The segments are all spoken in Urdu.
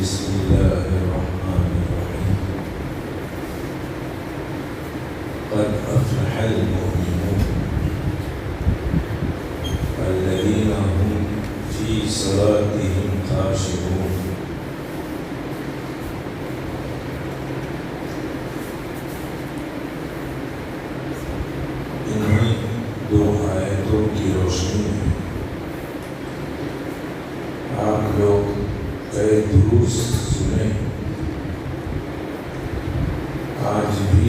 بسم اللہ الرحمن الرحیم قد افلح المؤمنون الذین هم فی صلاتهم خاشعون۔ انہیں دو آیتوں کی روشنی میں آپ لوگ کئی دروس سنیں، آج بھی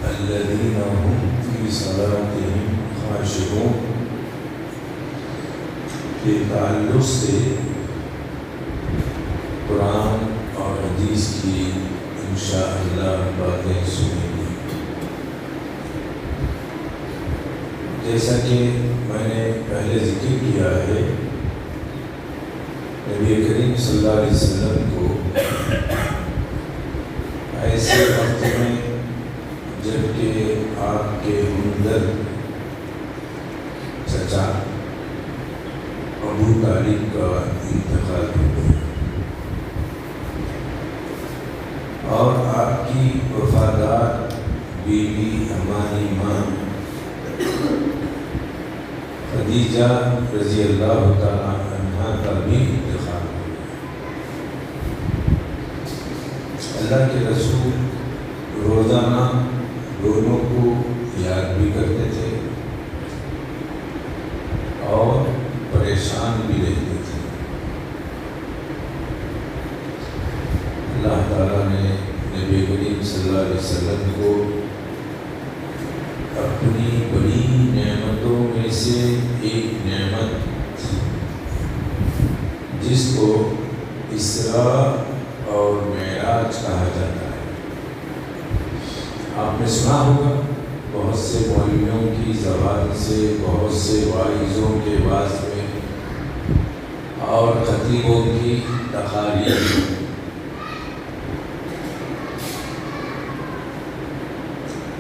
الذین هم فی صلاتهم خاشعون کے تعلق سے قرآن اور حدیث کی انشاءاللہ باتیں سنیں گے۔ جیسا کہ میں نے پہلے ذکر کیا ہے، نبی کریم صلی اللہ علیہ وسلم کو ایسے وقت میں جب کہ آپ کے ہمدرد چچا ابو طالب کا انتقال ہو گیا اور آپ کی وفادار بیوی ہماری ماں خدیجہ رضی اللہ تعالیٰ عنہا کا بھی انتقال ہو گیا۔ اللہ کے رسول روزانہ دونوں کو یاد بھی کرتے تھے اور پریشان بھی رہتے تھے۔ اللہ تعالیٰ نے نبی کریم صلی اللہ علیہ وسلم کو اپنی بڑی نعمتوں میں سے ایک نعمت جس کو اسراء اور معراج کہا جاتا ہے، آپ نے سنا ہوگا بہت سے مولویوں کی زبان سے، بہت سے واعظوں کے واعظ میں اور خطیبوں کی تقاریر میں۔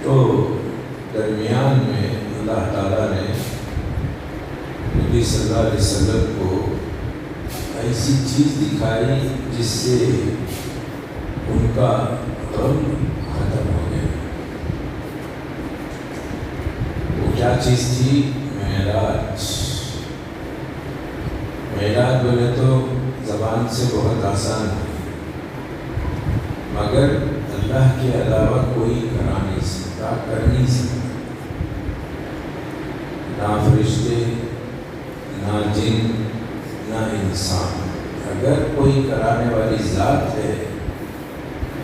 تو درمیان میں اللہ تعالیٰ نے نبی صلی اللہ علیہ وسلم کو ایسی چیز دکھائی جس سے ان کا غم ختم ہو گیا۔ وہ کیا چیز تھی؟ معراج۔ معراج بولے تو زبان سے بہت آسان ہے، مگر اللہ کے علاوہ کوئی کرا نہیں سکتا، کر نہیں سکتا، نہ فرشتے، نہ جن، نہ انسان۔ اگر کوئی کرانے والی ذات ہے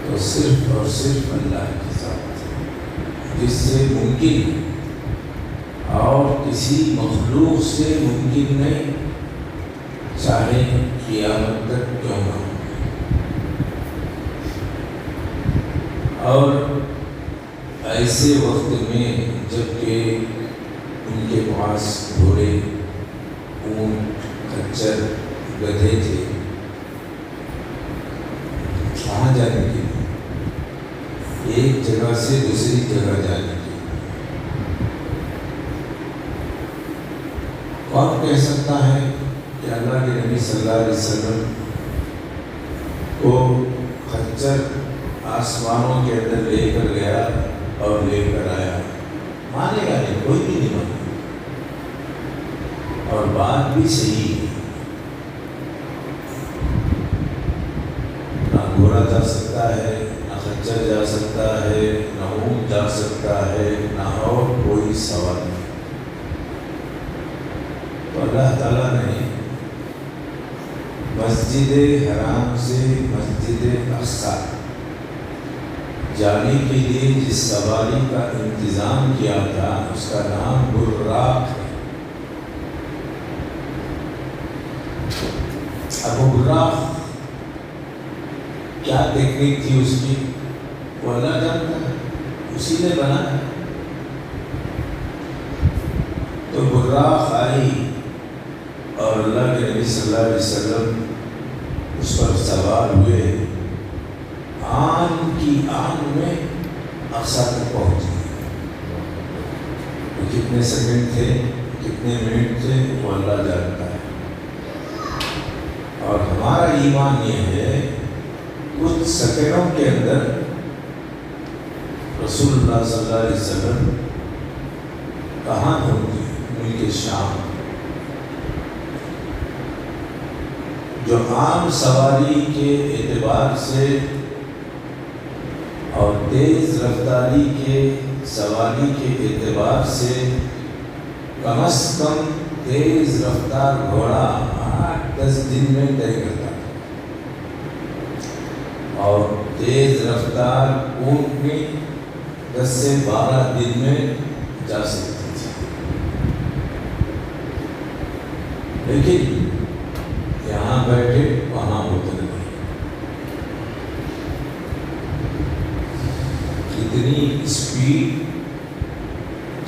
تو صرف اور صرف اللہ کی ذات ہے، جس سے ممکن ہے اور کسی مخلوق سے ممکن نہیں، چاہے قیامت تک کیوں نہ ہو۔ اور ایسے وقت میں جب کہ ان کے پاس گھوڑے، اونٹ، خچر، گدھے تھے، کہاں جانے کے لیے؟ ایک جگہ سے دوسری جگہ جانے کے لیے۔ کون کہہ سکتا ہے کہ اللہ کے نبی صلی اللہ علیہ وسلم کو خچر آسمانوں کے اندر لے کر گیا اور لے کر آیا؟ مانے گا نہیں، کوئی بھی نہیں مانے، اور بات بھی صحیح ہے۔ نہ گھوڑا جا سکتا ہے، نہ خچر جا سکتا ہے، نہ اونٹ جا سکتا ہے، نہ اور کوئی سوال نہیں۔ تو اللہ تعالیٰ نے مسجد حرام سے مسجد اقصی جانے کے لیے جس سواری کا انتظام کیا تھا اس کا نام براق ہے۔ اب وہ براق کیا ٹیکنیک تھی اس کی، وہ اللہ جانتا ہے، اسی نے بنایا۔ تو براق آئی اور اللہ کے نبی صلی اللہ علیہ وسلم اس پر سوار ہوئے، آن کی آن میں اقصی تک پہنچ گئے۔ کتنے سیکنڈ تھے، کتنے منٹ تھے، وہ اللہ جانتا ہے۔ اور ہمارا ایمان یہ ہے کچھ سیکنڈوں کے اندر رسول اللہ صلی اللہ علیہ وسلم کہاں پہنچے؟ ملک شام. جو عام سواری کے اعتبار سے اور تیز رفتاری کے سواری کے اعتبار سے کم از کم تیز رفتار گھوڑا 8-10 دن میں طے کرتا تھا اور تیز رفتار اونٹ بھی 10 سے 12 دن میں جا سکتی تھی. لیکن یہاں بیٹھے وہاں اتر گئے. اتنی اسپیڈ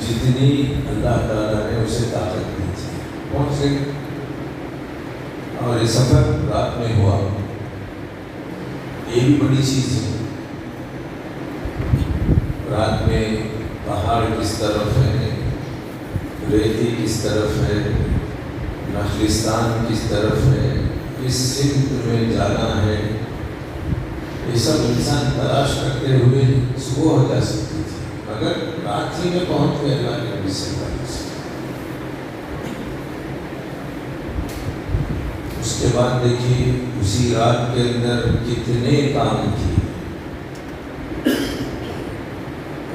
جتنی اللہ تعالیٰ نے اسے طاقت دی تھی پہنچ گئے. اور یہ سفر رات میں ہوا. یہ بھی بڑی چیز ہے. رات میں پہاڑ کس طرف ہے، ریتی کس طرف ہے، نخلستان کس طرف ہے، کس سمت میں جانا ہے، یہ سب انسان تلاش کرتے ہوئے صبح ہو جا سکتی تھی، مگر رات ہی میں پہنچ گئے اللہ کے نبی صلی اللہ علیہ وسلم. اس کے بعد دیکھیے اسی رات کے اندر کتنے کام کیے.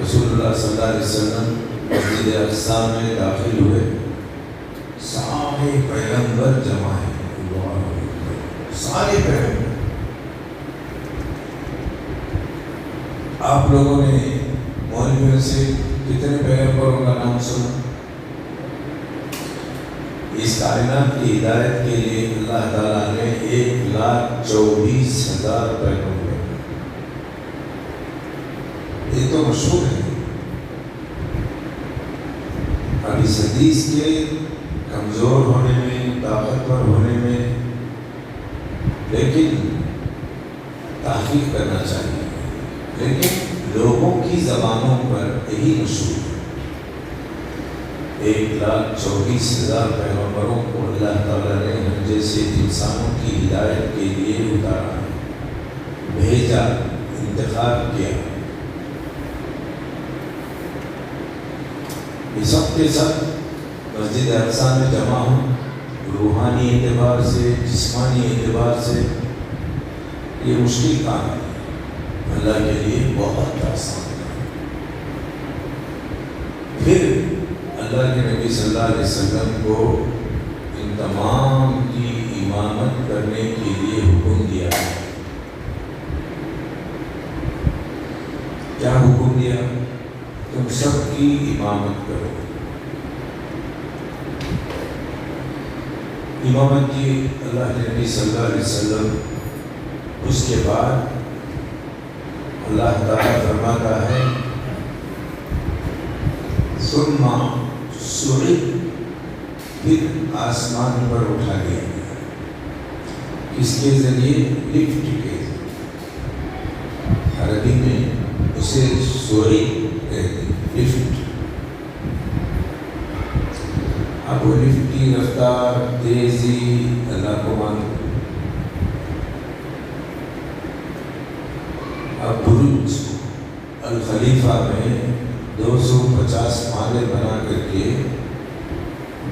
رسول اللہ صلی اللہ علیہ وسلم مسجد اقصی میں داخل ہوئے. سارے پیغمبر جمع ہیں، سارے پیغمبر. آپ لوگوں نے مولویوں سے کتنے پیغمبروں کا نام سنا؟ اس کائنات کی ہدایت کے لیے اللہ تعالیٰ نے 1,24,000 پیغمبر. یہ تو مشہور ہے. اب اس حدیث کے کمزور ہونے میں، طاقتور ہونے میں، لیکن تحقیق کرنا چاہیے. لیکن لوگوں کی زبانوں پر یہی مشہور ہے. 1,24,000 پیغمبروں کو اللہ تعالیٰ نے ہم جیسے انسانوں کی ہدایت کے لیے اتارا، بھیجا، انتخاب کیا. یہ سب کے سب مسجد اقصی میں جمع ہوں. روحانی اعتبار سے، جسمانی اعتبار سے یہ مشکل کام ہے، اللہ کے لیے بہت آسان ہے. پھر اللہ کے نبی صلی اللہ علیہ وسلم کو ان تمام کی امامت کرنے کے لیے حکم دیا. کیا حکم دیا؟ تم سب کی امامت کرو. امامت کی اللہ کے نبی صلی اللہ علیہ وسلم. اس کے بعد اللہ تعالیٰ فرماتا ہے ثم صعد، پھر آسمان پر اٹھا لیا گیا. کس کے ذریعے؟ لفٹ کے ذریعے. عربی میں اسے صعود کہتے ہیں، لفٹ. اب وہ لفٹ کی رفتار، تیزی اللہ کو معلوم. اب برج الخلیفہ میں 250 مالے بنا کر کے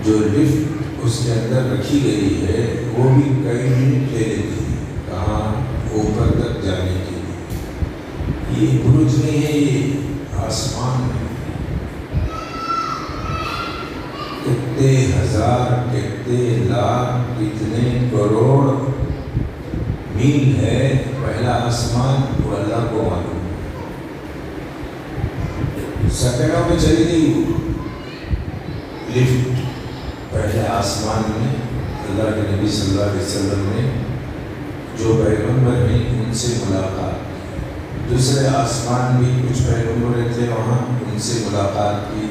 جو لفٹ اس کے اندر رکھی گئی ہے وہ بھی کئی منٹ لے لیتی ہے کہاں اوپر تک جانے کے لیے. یہ برج نہیں ہے، یہ آسمان ہے. کتنے ہزار، کتنے لاکھ، کتنے کروڑ میل ہے پہلا آسمان، وہ اللہ کو معلوم. سیکنڈوں میں چلی گئی لفٹ. پہلے آسمان میں اللہ کے نبی صلی اللہ علیہ وسلم نے جو پیغمبر ہیں ان سے ملاقات کی. دوسرے آسمان بھی کچھ پیغمبر تھے وہاں، ان سے ملاقات کی.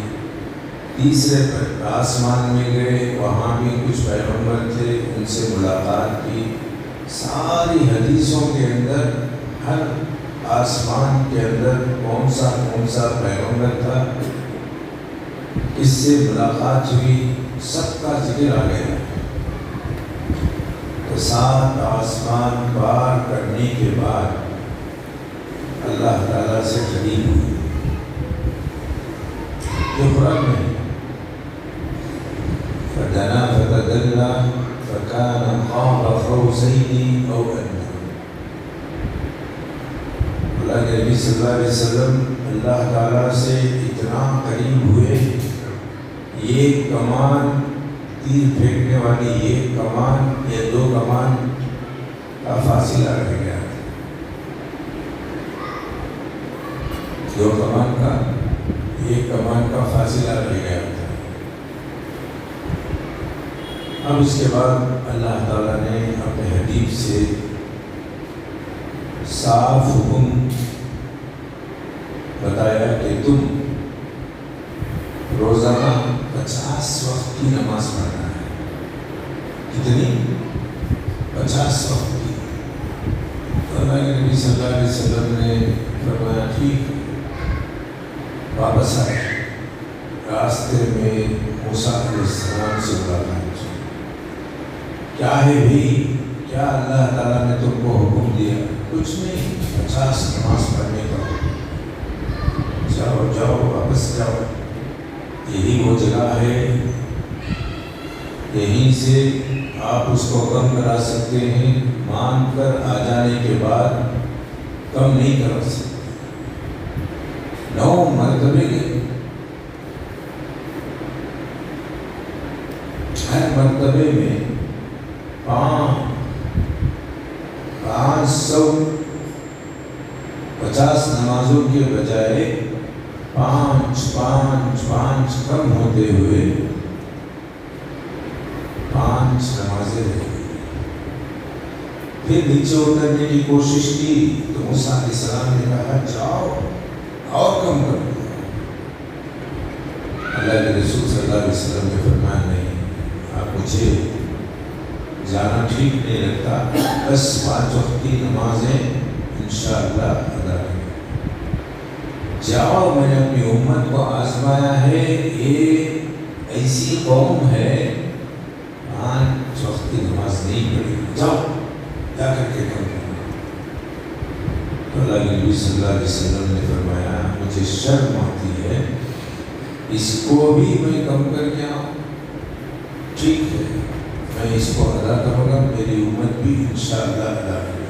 تیسرے آسمان میں گئے، وہاں بھی کچھ پیغمبر تھے، ان سے ملاقات کی. ساری حدیثوں کے اندر ہر آسمان کے اندر کون سا پیغمبر تھا، اس سے ملاقات ہوئی، سب کا ذکر آ گیا. تو 7 آسمان پار کرنے کے بعد اللہ تعالیٰ سے قریب ہوئی. یہ قرآن میں فَدَنَا فَتَدَلَّى فَكَانَ قَابَ قَوْسَيْنِ أَوْ أَدْنَىٰ. اللہ کے نبی صلی اللہ علیہ وسلم اللہ تعالیٰ سے اتنا قریب ہوئے، یہ کمان تیر پھینکنے والی ایک کمان یا 2 کمان کا فاصلہ رہ گیا. 2 کمان کا 1 کمان کا فاصلہ رہ گیا تھا. اب اس کے بعد اللہ تعالیٰ نے اپنے حبیب سے صاف حکم بتایا کہ تم روزانہ 50 وقت کی نماز پڑھنا ہے. کتنی؟ 50 وقت کی. اللہ کے نبی صلی اللہ علیہ وسلم نے فرمایا ٹھیک. واپس آئے. راستے میں موسیٰ علیہ السلام سے ملاقات. کیا ہے بھی؟ کیا اللہ تعالیٰ نے تم کو حکم دیا؟ کچھ نہیں، 50 نماز پڑھنے کا. جاؤ واپس جاؤ. یہی وہ جگہ ہے، یہیں سے آپ اس کو کم کرا سکتے ہیں. مان کر آ جانے کے بعد کم نہیں کرا سکتے. 9 مرتبے گئے. ہر مرتبے میں 550 نمازوں کے بجائے 5 کم ہوتے ہوئے 5 نمازیں رہ گئی. پھر نیچے اترنے کی کوشش کی تو موسیٰ علیہ السلام نے کہا جاؤ اور کم کر دو. اللہ کے رسول صلی اللہ علیہ وسلم نے فرمایا نہیں، آپ مجھے جانا ٹھیک نہیں لگتا، بس 5 وقت کی نمازیں انشاءاللہ ادا کریں. جاؤ، میں نے اپنی امت کو آزمایا ہے، یہ ایسی قوم ہے 5 وقت کی نماز نہیں پڑھی. جاؤ جا کر کے کم کرنا. تو اللہ کے نبی صلی اللہ علیہ وسلم نے فرمایا مجھے شرم آتی ہے، اس کو بھی میں کم کر کے آؤں. ٹھیک ہے، میں اس کو ادا کروں گا، میری امت بھی انشاءاللہ ادا کرے گی.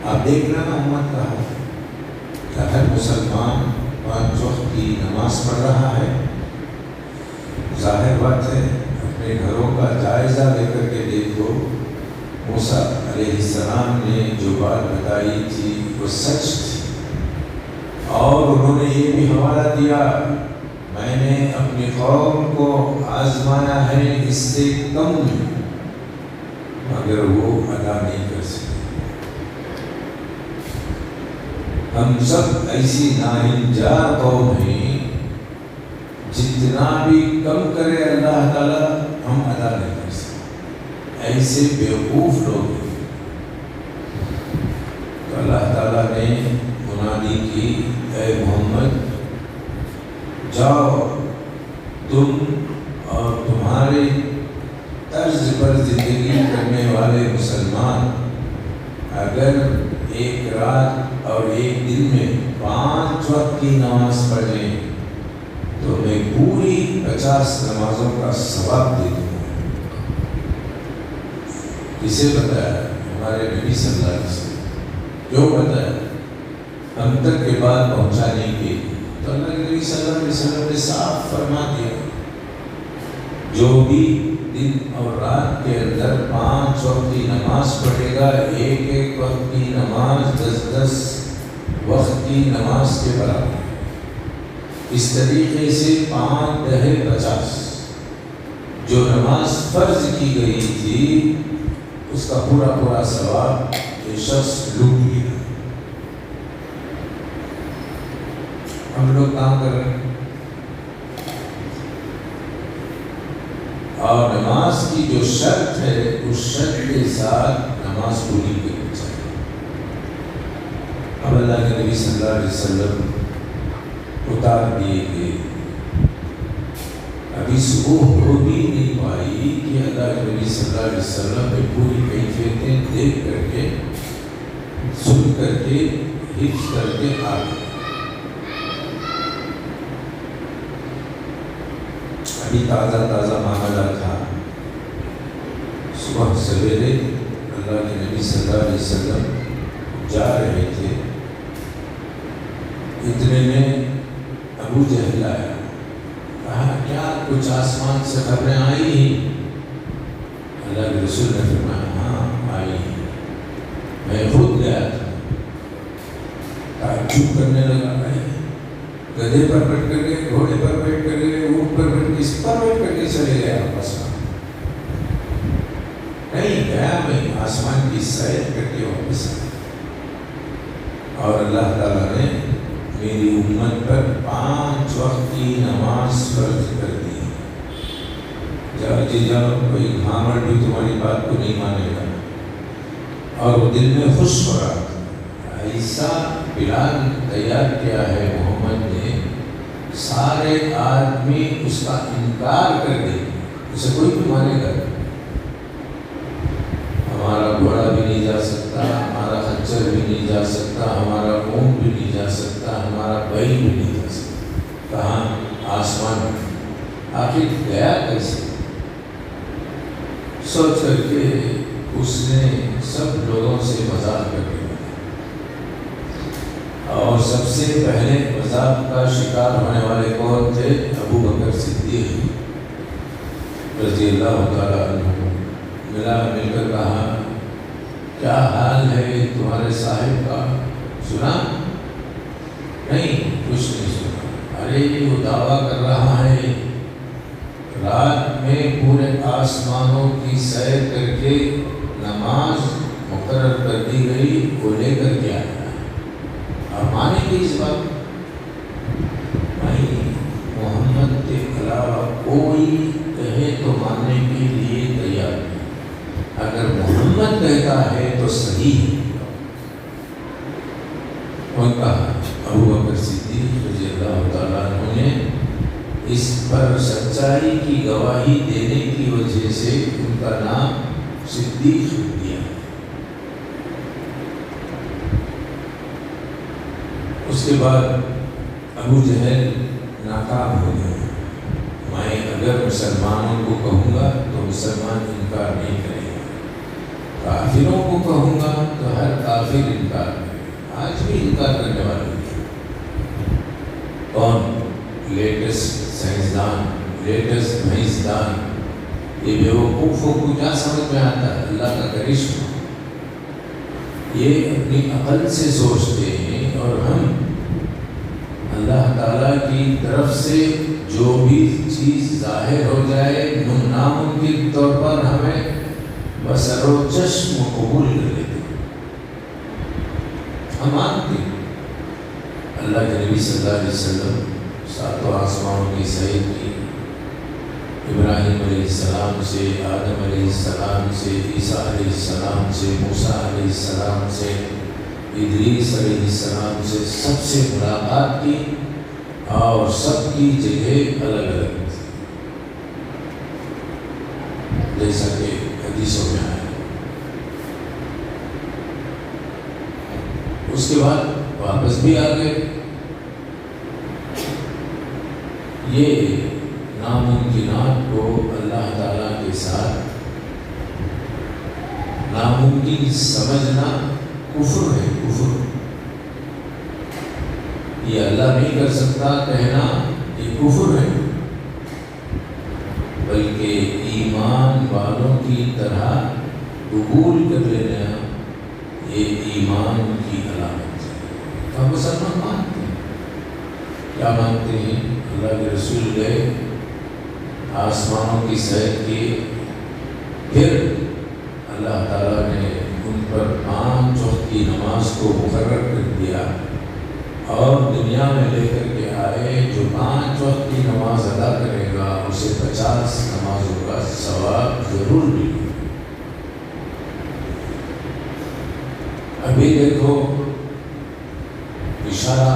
آپ دیکھ رہے نا امت کا حال، کہ ہر مسلمان 5 وقت کی نماز پڑھ رہا ہے. ظاہر بات ہے، اپنے گھروں کا جائزہ لے کر کے دیکھو. موسیٰ علیہ السلام نے جو بات بتائی تھی وہ سچ تھی، اور انہوں نے یہ بھی حوالہ دیا میں نے اپنی قوم کو آزمایا ہے اس سے کم میں، مگر وہ ادا نہیں کر سکتے. ہم سب ایسی ناہنجار قوم ہیں، جتنا بھی کم کرے اللہ تعالیٰ ہم ادا نہیں کر سکتے. ایسے بیوقوف لوگ ہیں. تو اللہ تعالیٰ نے منادی کی اے محمد جاؤ، تم اور تمہارے طرز پر زندگی کرنے والے مسلمان اگر ایک رات اور ایک دن میں 5 وقت کی نماز پڑھیں تو میں پوری 50 نمازوں کا ثواب دے دوں گا. کسے بتایا؟ ہمارے نبی صلی اللہ علیہ وسلم. کیوں بتایا؟ ہم تک کے بات پہنچانے کے لیے. تو اللہ کے نبی صلی اللہ علیہ وسلم نے صاف فرما دیا جو بھی دن اور رات کے اندر 5 وقت کی نماز پڑھے گا، ایک وقت کی نماز 10 وقت کی نماز کے برابر. اس طریقے سے 5 دہے 50 جو نماز فرض کی گئی تھی اس کا پورا ثواب یہ شخص لوٹ گیا. ہم لوگ کام کر رہے ہیں اور نماز کی جو شرط ہے اس شرط کے ساتھ نماز پوری کرنی چاہیے. اب اللہ کے نبی صلی اللہ علیہ وسلم اتار دیے گئے. ابھی صبح ہو بھی نہیں پائی کہ اللہ کے نبی صلی اللہ علیہ وسلم نے پوری کیفیتیں دیکھ کر کے سن کر کے حفظ کر کے آ گئے. ابھی تازہ معاملہ تھا. صبح سویرے اللہ کے نبی صلی اللہ علیہ وسلم جا رہے تھے. اتنے میں ابو جہل آیا. کہا کیا کچھ آسمان سے خبریں آئی ہیں؟ اللہ کے رسول نے فرمایا ہاں آئی ہیں. میں خود گیا تھا. تعجب کرنے لگا. گدھے پر بیٹھ کر کے, گھوڑے پر بیٹھ کر کے, اونٹ پر بیٹھ کے, اس پر بیٹھ کر کے چلے گیا واپس. نہیں گیا میں آسمان کی سیر کر کے واپس آیا. اور اللہ تعالیٰ نے میری امت پر 5 وقت کی نماز فرض کر دی. جاؤ جی جاؤ, کوئی گھامڑ بھی تمہاری بات کو نہیں مانے گا. اور وہ دل میں خوش ہو رہا تھا. ایسا پلان تیار کیا ہے محمد نے, سارے آدمی اس کا انکار کر دیں, اسے کوئی بھی مانے گا. ہمارا گھوڑا بھی نہیں جا سکتا, ہمارا خچر بھی نہیں جا سکتا, ہمارا اونٹ بھی نہیں جا سکتا, ہمارا بیل بھی نہیں جا سکتا. کہاں؟ آسمان میں. آخر گیا کیسے؟ سوچ کر کے اس نے سب لوگوں سے مذاق کر دیا. اور سب سے پہلے مذاق کا شکار ہونے والے کون تھے؟ ابو بکر صدیق رضی اللہ تعالیٰ عنہ. مل کر کہا کیا حال ہے تمہارے صاحب کا؟ سنا؟ نہیں, کچھ نہیں سنا. ارے وہ دعویٰ کر رہا ہے رات میں پورے آسمانوں کی سیر کر کے نماز مقرر کر دی گئی, وہ لے کر کے آیا. آپ مانیں گے اس بات؟ نہیں, محمد کے علاوہ کوئی کہے تو ماننے کے لیے تیار نہیں. اگر محمد کہتا ہے تو صحیح ہے. اور کہا ابو بکر صدیق رضی اللہ تعالیٰ عنہ نے اس پر سچائی کی گواہی دینے کی وجہ سے ان کا نام صدیق دیا. اس کے بعد ابو جہل ناکام ہو گیا. میں اگر مسلمانوں کو کہوں گا تو مسلمان انکار نہیں کرے گا, کافروں کو کہوں گا تو ہر کافر انکار کرے گا. آج بھی انکار کرنے والے کون؟ لیٹسٹ سائنسدان, لیٹسٹ بھینسدان. یہ بیوقوفوں کو کیا سمجھ میں آتا ہے؟ اللہ کا کرشمہ. یہ اپنی عقل سے سوچتے ہیں, اور ہم اللہ تعالیٰ کی طرف سے جو بھی چیز ظاہر ہو جائے ناممکن طور پر ہمیں بصر و چشم قبول کر لیتے ہیں. ہم مانتے ہیں اللہ کے نبی صلی اللہ علیہ وسلم 7 آسمانوں کی سیر کی. ابراہیم علیہ السلام سے, آدم علیہ السلام سے, عیسیٰ علیہ السلام سے, موسیٰ علیہ السلام سے, ادریس علیہ السلام سے سب سے ملاقات کی, اور سب کی جگہ الگ الگ تھی جیسا کہ حدیثوں میں آیا. اس کے بعد واپس بھی آ گئے. یہ ناممکنات کو اللہ تعالیٰ کے ساتھ ناممکن سمجھنا کفر ہے. کفر یہ اللہ نہیں کر سکتا کہنا یہ کفر ہے, بلکہ ایمان والوں کی طرح قبول کر لینا یہ ایمان کی علامت ہے. ہم مسلمان مانتے ہیں. کیا مانتے ہیں؟ اللہ کے رسول گئے, آسمانوں کی سیر کی, پھر اللہ تعالیٰ نے ان پر 5 وقت کی نماز کو مقرر کر دیا, اور دنیا میں لے کر کے آئے جو 5 وقت کی نماز ادا کرے گا اسے 50 نمازوں کا ثواب ضرور ملے گا. ابھی دیکھو اشارہ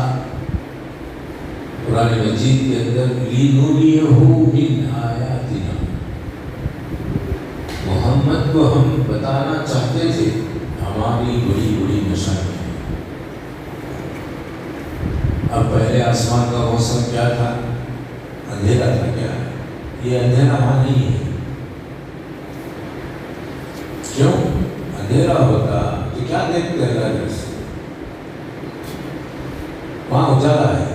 قرآن مجید کے اندر لِنُرِيَهُ مِنْ محمد کو ہم بتانا چاہتے تھے ہماری بڑی بڑی نشانی ہے۔ اب پہلے آسمان کا موسم کیا تھا؟ اندھیرا تھا۔ کیا یہ اندھیرا وہاں نہیں ہے؟ کیوں؟ اندھیرا ہوتا تو کیا دیکھتے اللہ کے رسول؟ وہاں اجالا ہے۔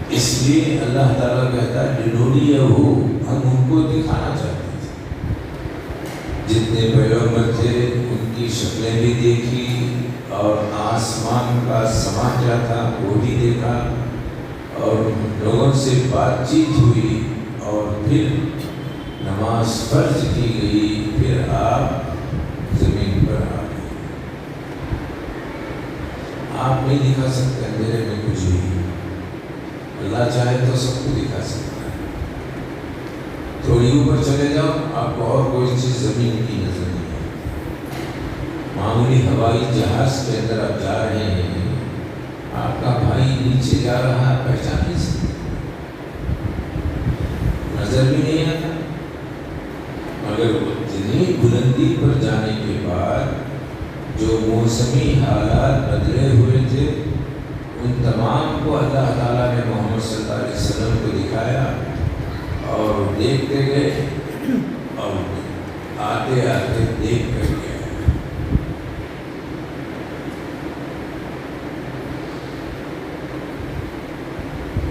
اس لیے اللہ تعالیٰ کہتا ہے لنوریہ ہو، ہم ان کو دکھانا چاہتے تھے۔ جتنے پیغمبر تھے ان کی شکلیں بھی دیکھی اور آسمان کا سما کیا تھا وہ بھی دیکھا اور لوگوں سے بات چیت ہوئی اور پھر نماز فرض کی گئی، پھر آپ زمین پر آ گئے۔ آپ نہیں دکھا سکتے اندھیرے میں کچھ بھی، اللہ چاہے تو سب کو دکھا سکتا ہے۔ تھوڑی اوپر چلے جاؤ، آپ کو اور کوئی چیز زمین کی نظر نہیں آئے۔ معمولی ہوائی جہاز کے اندر آپ جا رہے ہیں، آپ کا بھائی نیچے جا رہا ہے، پہچان نہیں سکتے، نظر بھی نہیں آتا۔ مگر اتنی بلندی پر جانے کے بعد جو موسمی حالات بدلے ہوئے تھے ان تمام کو اللہ تعالیٰ نے محمد صلی اللہ علیہ وسلم کو دکھایا اور دیکھتے گئے اور آتے آتے دیکھ کر گئے۔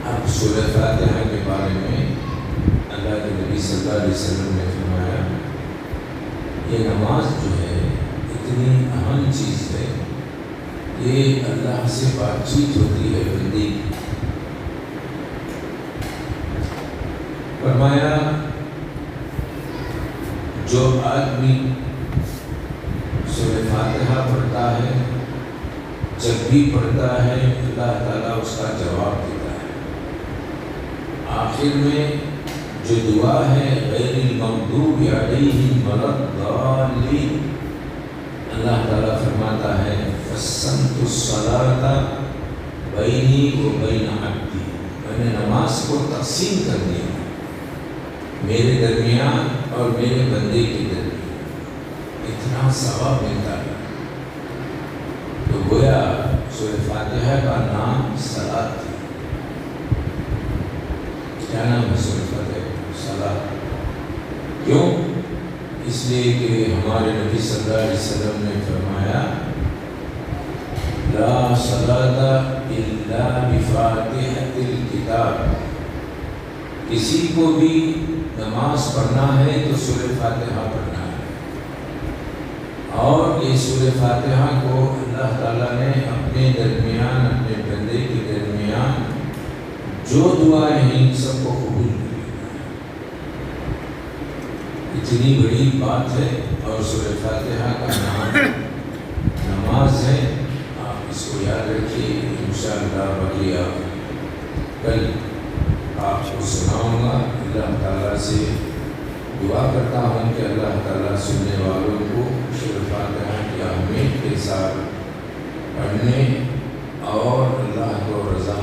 اب سورہ فاتحہ کے بارے میں اللہ کے نبی صلی اللہ علیہ وسلم نے فرمایا یہ نماز جو ہے اتنی اہم چیز ہے، یہ اللہ سے بات چیت ہوتی ہے بندے کی۔ فرمایا جو آدمی سورہ فاتحہ پڑھتا ہے، جب بھی پڑھتا ہے اللہ تعالیٰ اس کا جواب دیتا ہے۔ آخر میں جو دعا ہے غیر المغضوب علیہم ولا الضالین، اللہ تعالیٰ فرماتا ہے قسمت الصلاۃ بینی و بین عبدی، میں نے نماز کو تقسیم کر دیا میرے درمیان اور میرے بندے کے درمیان، اتنا ثواب ملتا ہے۔ تو گویا سورہ فاتحہ کا نام صلاۃ ہے۔ کیا نام ہے سورہ فاتحہ؟ صلاۃ۔ کیوں؟ اس لیے کہ ہمارے نبی صلی اللہ علیہ وسلم نے فرمایا لا صلاۃ الا بفاتحۃ الکتاب، کسی کو بھی نماز پڑھنا ہے تو سورہ فاتحہ پڑھنا ہے، اور یہ سورہ فاتحہ کو اللہ تعالیٰ نے اپنے درمیان، اپنے بندے کے درمیان جو دعائیں ہیں سب کو قبول کر لیا۔ اتنی بڑی بات ہے اور سورہ فاتحہ کا نام نماز ہے، آپ اس کو یاد رکھیے۔ انشاءاللہ بقیہ کل آپ کو سناؤں گا۔ اللہ تعالیٰ سے دعا کرتا ہوں کہ اللہ تعالیٰ سننے والوں کو سورہ فاتحہ کی اہمیت کے ساتھ پڑھنے اور اللہ کو رضا